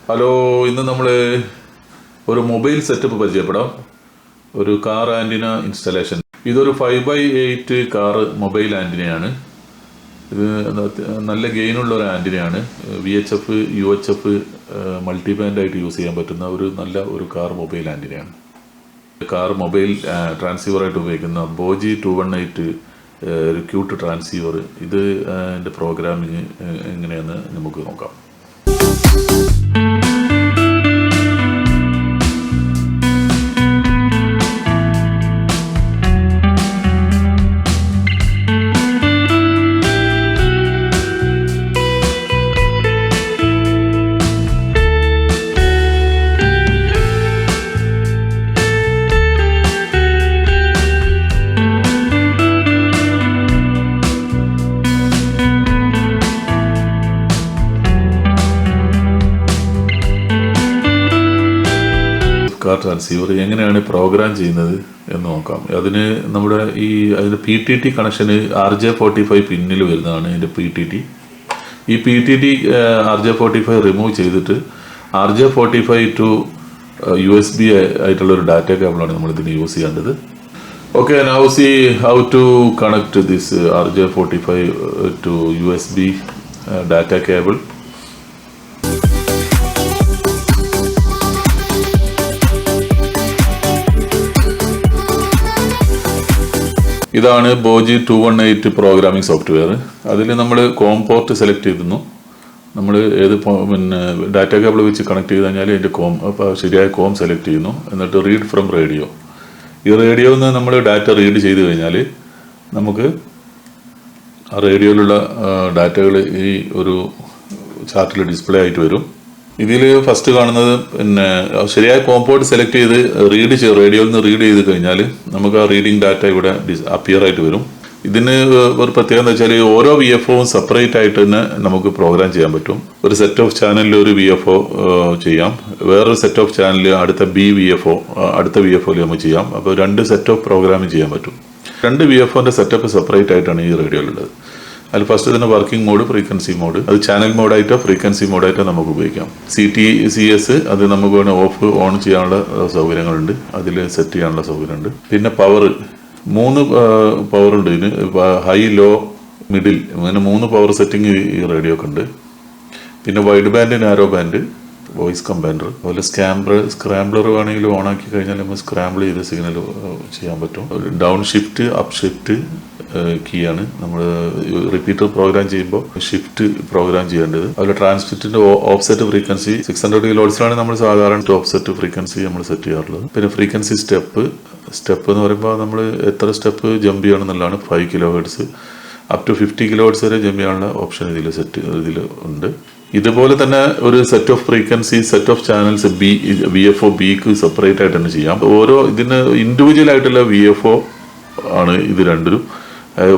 Hello, ഇന്ന് നമ്മൾ ഒരു മൊബൈൽ സെറ്റപ്പ് പരിചയപ്പെടാം. ഒരു കാർ ആൻറ്റിന ഇൻസ്റ്റലേഷൻ. ഇതൊരു 5x8 കാർ മൊബൈൽ ആൻറ്റിനയാണ്. ഇത് നല്ല ഗെയിനുള്ള ഒരു ആൻറ്റിനയാണ്. VHF UHF മൾട്ടി ബാൻഡായിട്ട് യൂസ് ചെയ്യാൻ പറ്റുന്ന ഒരു കാർ മൊബൈൽ ആൻറ്റിനയാണ്. കാർ മൊബൈൽ ട്രാൻസീവറായിട്ട് ഉപയോഗിക്കുന്ന ബോജി 218 ഒരു ക്യൂട്ട് ട്രാൻസീവർ. ഇത് എൻ്റെ പ്രോഗ്രാമിങ് എങ്ങനെയാണെന്ന് നമുക്ക് നോക്കാം. കാർ ട്രാൻസീവർ എങ്ങനെയാണ് പ്രോഗ്രാം ചെയ്യുന്നത് എന്ന് നോക്കാം. അതിന് അതിൻ്റെ PTT കണക്ഷന് RJ45 പിന്നിൽ വരുന്നതാണ് ഇതിൻ്റെ PTT. ഈ PTT RJ45 റിമൂവ് ചെയ്തിട്ട് RJ45 ടു USB ആയിട്ടുള്ളൊരു ഡാറ്റ കേബിളാണ് നമ്മളിതിന് യൂസ് ചെയ്യേണ്ടത്. Okay, now see how to connect this RJ45 to USB data cable. ഇതാണ് ബോജി 218 പ്രോഗ്രാമിംഗ് സോഫ്റ്റ്വെയർ. അതിൽ നമ്മൾ കോം പോർട്ട് സെലക്ട് ചെയ്തിരുന്നു. നമ്മൾ ഡാറ്റ കേബിൾ വെച്ച് കണക്ട് ചെയ്ത് കഴിഞ്ഞാൽ അതിൻ്റെ ശരിയായ കോം സെലക്ട് ചെയ്യുന്നു. എന്നിട്ട് റീഡ് ഫ്രം റേഡിയോ. ഈ റേഡിയോയിൽ നിന്ന് നമ്മൾ ഡാറ്റ റീഡ് ചെയ്ത് കഴിഞ്ഞാൽ നമുക്ക് ആ റേഡിയോയിലുള്ള ഡാറ്റകൾ ഈ ഒരു ചാർട്ടിൽ ഡിസ്പ്ലേ ആയിട്ട് വരും. ഇതിൽ ഫസ്റ്റ് കാണുന്നത് ശരിയായ കോമ്പോർട്ട് സെലക്ട് ചെയ്ത് റേഡിയോയിൽ നിന്ന് റീഡ് ചെയ്ത് കഴിഞ്ഞാൽ നമുക്ക് ആ റീഡിംഗ് ഡാറ്റ ഇവിടെ അപ്പിയർ ആയിട്ട് വരും. ഇതിന് ഒരു പ്രത്യേകത എന്ന് വെച്ചാൽ ഓരോ VFOവും സെപ്പറേറ്റ് ആയിട്ട് തന്നെ നമുക്ക് പ്രോഗ്രാം ചെയ്യാൻ പറ്റും. ഒരു സെറ്റ് ഓഫ് ചാനലിൽ ഒരു VFO ചെയ്യാം, വേറൊരു സെറ്റ് ഓഫ് ചാനലിൽ അടുത്ത അടുത്ത VFOയിൽ നമുക്ക് ചെയ്യാം. അപ്പോൾ 2 സെറ്റ് ഓഫ് പ്രോഗ്രാമിംഗ് ചെയ്യാൻ പറ്റും. 2 VFOന്റെ സെറ്റപ്പ് സെപ്പറേറ്റ് ആയിട്ടാണ് ഈ റേഡിയോയിലുള്ളത്. അതിൽ ഫസ്റ്റ് തന്നെ വർക്കിംഗ് മോഡ്, ഫ്രീക്വൻസി മോഡ്. അത് ചാനൽ മോഡായിട്ടോ ഫ്രീക്വൻസി മോഡായിട്ടോ നമുക്ക് ഉപയോഗിക്കാം. CTCS അത് നമുക്ക് വേണമെങ്കിൽ ഓഫ് ഓൺ ചെയ്യാനുള്ള സൗകര്യങ്ങളുണ്ട്, അതിൽ സെറ്റ് ചെയ്യാനുള്ള സൗകര്യമുണ്ട്. പിന്നെ പവർ 3 പവർ ഉണ്ട് ഇതിന്. ഹൈ, ലോ, മിഡിൽ, അങ്ങനെ 3 പവർ സെറ്റിംഗ് ഈ റേഡിയോക്ക് ഉണ്ട്. പിന്നെ wide band, narrow band, voice compander, അതുപോലെ സ്ക്രാംബ്ലർ വേണമെങ്കിൽ ഓൺ ആക്കി കഴിഞ്ഞാൽ നമ്മൾ സ്ക്രാമ്പിൾ ചെയ്ത് സിഗ്നൽ ചെയ്യാൻ പറ്റും. Down shift, up shift key ആണ്. നമ്മൾ റിപ്പീറ്റർ പ്രോഗ്രാം ചെയ്യുമ്പോൾ ഷിഫ്റ്റ് പ്രോഗ്രാം ചെയ്യേണ്ടത്. അതുപോലെ ട്രാൻസ്മിറ്റിന്റെ ഓഫ്സെറ്റ് ഫ്രീക്വൻസി 600 കിലോഹെർട്സിലാണ് നമ്മൾ സാധാരണ ഓഫ്സെറ്റ് ഫ്രീക്വൻസി നമ്മൾ സെറ്റ് ചെയ്യാറുള്ളത്. പിന്നെ ഫ്രീക്വൻസി സ്റ്റെപ്പ് എന്ന് പറയുമ്പോൾ നമ്മൾ എത്ര സ്റ്റെപ്പ് ജമ്പ് ചെയ്യണം എന്നുള്ളതാണ്. 5 കിലോഹെർട്സ് അപ് ടു 50 കിലോഹെർട്സ് വരെ ജമ്പ് ചെയ്യാനുള്ള ഓപ്ഷൻ ഇതിൽ ഉണ്ട്. ഇതുപോലെ തന്നെ ഒരു set of frequency, set of channels VFO Bക്ക് സെപ്പറേറ്റ് ആയിട്ട് തന്നെ ചെയ്യാം. ഇതിന് ഇൻഡിവിജ്വൽ ആയിട്ടുള്ള VFO ആണ് ഇത് രണ്ടിലും.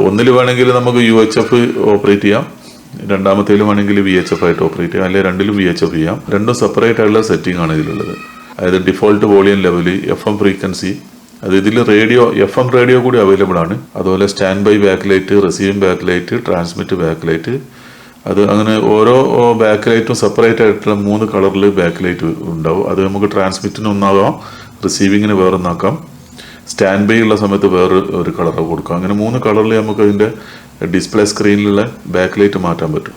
ഒന്നിൽ വേണമെങ്കിൽ നമുക്ക് UHF ഓപ്പറേറ്റ് ചെയ്യാം, രണ്ടാമത്തേലും വേണമെങ്കിൽ VHF ആയിട്ട് ഓപ്പറേറ്റ് ചെയ്യാം, അല്ലെങ്കിൽ രണ്ടിലും VHF ചെയ്യാം. രണ്ടും സെപ്പറേറ്റ് ആയിട്ടുള്ള സെറ്റിംഗ് ആണ് ഇതിലുള്ളത്. അതായത് default volume level, FM frequency, അത് ഇതിൽ FM റേഡിയോ കൂടി അവൈലബിൾ ആണ്. അതുപോലെ stand by back light, receiving back light, transmit back light. അത് അങ്ങനെ ഓരോ ബാക്ക് ലൈറ്റും സെപ്പറേറ്റ് ആയിട്ടുള്ള 3 കളറിൽ ബാക്ക് ലൈറ്റ് ഉണ്ടാവും. അത് നമുക്ക് ട്രാൻസ്മിറ്റിന് ഒന്നാകാം, റിസീവിങ്ങിന് വേറൊന്നാക്കാം, സ്റ്റാൻഡ് ബൈ ഉള്ള സമയത്ത് ഒരു കളർ കൊടുക്കാം. അങ്ങനെ 3 കളറിൽ നമുക്ക് അതിൻ്റെ ഡിസ്പ്ലേ സ്ക്രീനിലുള്ള ബാക്ക് ലൈറ്റ് മാറ്റാൻ പറ്റും.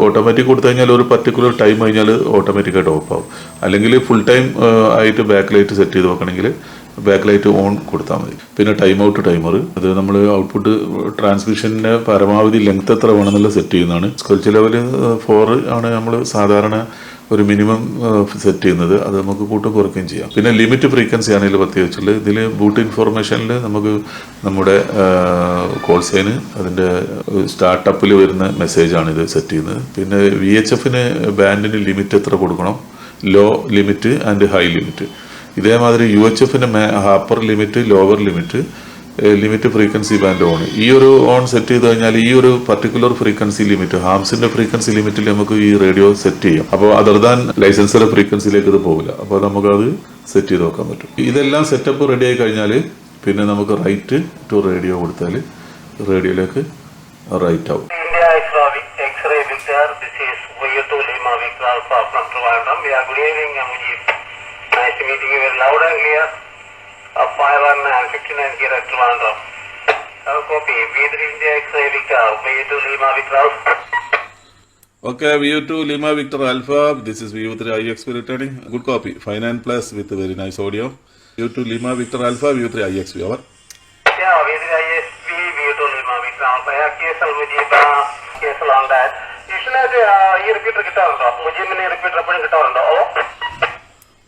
ഓട്ടോമാറ്റിക് കൊടുത്തു കഴിഞ്ഞാൽ ഒരു പർട്ടിക്കുലർ ടൈം കഴിഞ്ഞാൽ ഓട്ടോമാറ്റിക്കായിട്ട് ഓഫ് ആവും. അല്ലെങ്കിൽ ഫുൾ ടൈം ആയിട്ട് ബാക്ക് ലൈറ്റ് സെറ്റ് ചെയ്ത് വെക്കണമെങ്കിൽ ബാക്ക് ലൈറ്റ് ഓൺ കൊടുത്താൽ മതി. പിന്നെ ടൈം ഔട്ട് ടൈമർ, അത് നമ്മൾ ഔട്ട്പുട്ട് ട്രാൻസ്മിഷൻ്റെ പരമാവധി ലെങ്ത് എത്ര വേണമെന്നുള്ള സെറ്റ് ചെയ്യുന്നതാണ്. സ്കെച്ച് ലെവൽ 4 ആണ് നമ്മൾ സാധാരണ ഒരു മിനിമം സെറ്റ് ചെയ്യുന്നത്. അത് നമുക്ക് കൂട്ടും കുറയ്ക്കുകയും ചെയ്യാം. പിന്നെ ലിമിറ്റ് ഫ്രീക്വൻസി ആണ് ഇതിൽ പ്രത്യേകിച്ചുള്ളത്. ഇതിൽ ബൂട്ട് ഇൻഫോർമേഷനിൽ നമുക്ക് നമ്മുടെ കോൾ സൈന് അതിൻ്റെ സ്റ്റാർട്ടപ്പിൽ വരുന്ന മെസ്സേജാണ് ഇത് സെറ്റ് ചെയ്യുന്നത്. പിന്നെ VHFന് ബാൻഡിന് ലിമിറ്റ് എത്ര കൊടുക്കണം, low limit and high limit. ഇതേമാതിരി UHFന് upper limit, lower limit frequency band on. ഈ ഒരു ഓൺ സെറ്റ് ചെയ്ത് കഴിഞ്ഞാൽ ഈ ഒരു പർട്ടിക്കുലർ ഫ്രീക്വൻസി ലിമിറ്റ്, ഹാംസിന്റെ ഫ്രീക്വൻസി ലിമിറ്റിൽ നമുക്ക് ഈ റേഡിയോ സെറ്റ് ചെയ്യാം. അപ്പോൾ അതർ ദാൻ ലൈസൻസിലെ ഫ്രീക്വൻസിയിലേക്ക് ഇത് പോകില്ല. അപ്പോൾ നമുക്കത് സെറ്റ് ചെയ്ത് നോക്കാൻ പറ്റും. ഇതെല്ലാം സെറ്റപ്പ് റെഡി ആയി കഴിഞ്ഞാൽ പിന്നെ നമുക്ക് റൈറ്റ് ടു റേഡിയോ കൊടുത്താൽ റേഡിയോയിലേക്ക് റൈറ്റ് ആവും. India X-ray Victor, this is Voyato Lima Victor from Trivandrum. Yeah, good evening, Mujib. Nice to meet you. Very loud and clear. 559 here at Trivandrum. Copy. V3 India X-ray Victor. V2 Lima Victor. Okay, VU2 Lima Victor Alpha. This is VU3 IXP returning. Good copy. 59 plus with a very nice audio. VU2 Lima Victor Alpha, VU3 IXP. Over. Yeah, V3 ISP, V2 Lima Victor Alpha. Yeah, KSL Mujib. KSL on that. Usually, ഈ repeater കിട്ടാറുണ്ടോ? മുജീബിന് repeater എപ്പോഴും കിട്ടാറുണ്ടോ?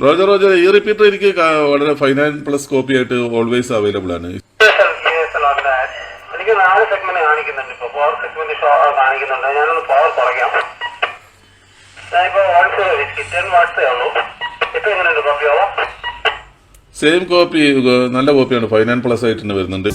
Roger ഈ repeater എനിക്ക് വളരെ 59 plus copy ആയിട്ട് always available ആണ്. എനിക്ക് 4 സെഗ്മെന്റ് കാണിക്കുന്നുണ്ട്. ഇപ്പൊ പവർ സെഗ്മെന്റ് കാണിക്കുന്നുണ്ട്. ഞാനൊന്ന് പവർ കുറയ്ക്കാം. ഞാനിപ്പോ 10 വാട്ട്സേ ഉള്ളൂ. ഇപ്പൊ എങ്ങനെയുണ്ട് കോപ്പിയാവോ? സെയിം കോപ്പി നല്ല കോപ്പിയാണ്. 59 പ്ലസ് ആയിട്ട് തന്നെ വരുന്നുണ്ട്.